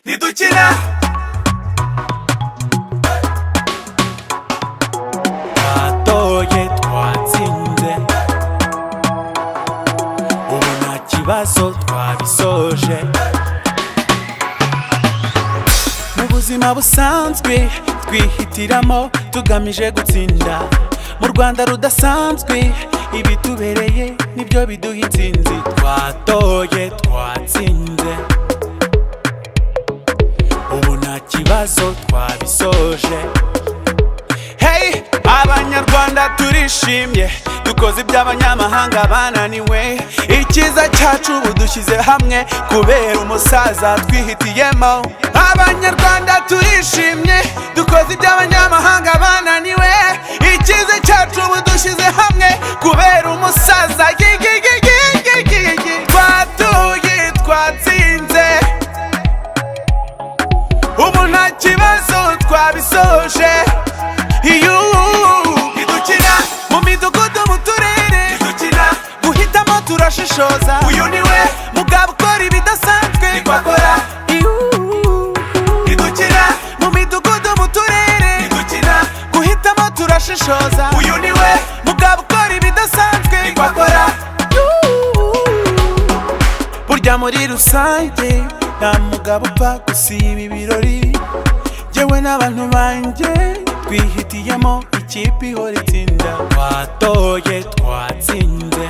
ntidukina twatoye twatsinze ubu nta kibazo twabisoje. Mu buzima busanzwe twihitiramo tugamije gutsinda, mu Rwanda rudasanzwe ibitubereye nibyo biduha intsinzi. Twatoye twatsinze ubu nta kibazo twabisoje. Hey, abanyarwanda turishimye, dukoze iby'abanyamahanga bananiwe. Icyiza cyacu ubu dushyize hamwe kubera umusaza twihitiyemo. Abanyarwanda turishimye, dukoze iby'abanyamahanga bananiwe. Icyiza cyacu ubu dushyize hamwe kubera umusaza. Twatoye twatsinze ubu nta kibazo twabisoje. ntidukina mu midugudu mu turere ntidukina guhitamo turashishoza. uyu niwe mugabo ukora ibidasanzwe ntikwakora ntidukina mu midugudu mu turere ntidukina guhitamo turashishoza. uyu niwe mugabo ukora ibidasanzwe ntikwakora burya muri rusange nta mugabo upfa gusiba ibirori. Jyewe n'abantu banjye twihitiyemo ikipe ihora itsinda. Twatoye twatsinze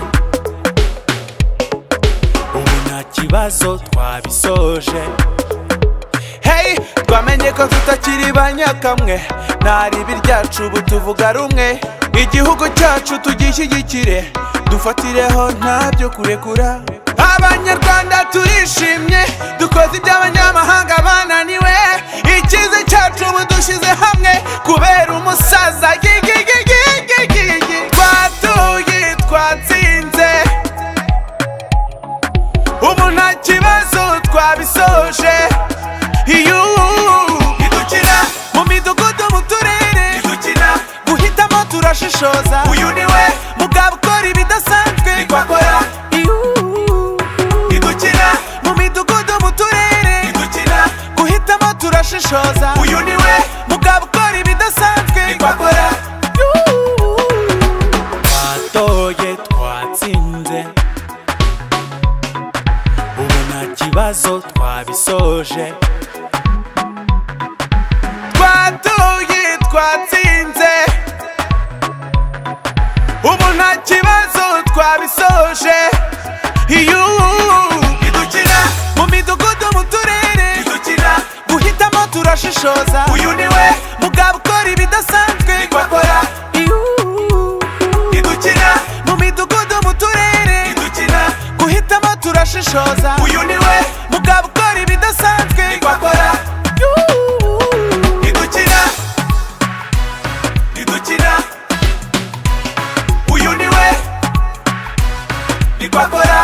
ubu nta kibazo twabisoje. Hey, twamenye ko tutakiri banyakamwe, nta ribi ryacu ubu tuvuga rumwe. Igihugu cyacu tugishyigikire, dufatireho ntabyo kurekura. Abanyarwanda turishimye, dukoze iby'abanyamahanga bananiwe. Icyiza cyacu ubu dushyize hamwe kubera umusaza. Twatoye twatsinze ubu nta kibazo twabisoje. ntidukina mu midugudu mu turere ntidukina guhitamo turashishoza. uyu niwe mugabo ukora ibidasanzwe ntikwakora ntidukina mu midugudu mu turere ntidukina guhitamo turashishoza. uyu niwe mugabo ukora ibidasanzwe ntikwakora twatoye twatsinze ubu nta kibazo twabisoje. Twatoye twatsinze ubu nta kibazo twabisoje. ntidukina mu midugudu mu turere ntidukina guhitamo turashishoza. uyu niwe mugabo ukora ibidasanzwe ntikwakora ntidukina mu midugudu mu turere ntidukina guhitamo turashishoza. uyu niwe mugabo ukora ibidasanzwe ntikwakora ntidukina ntidukina uyu niwe ntikwakora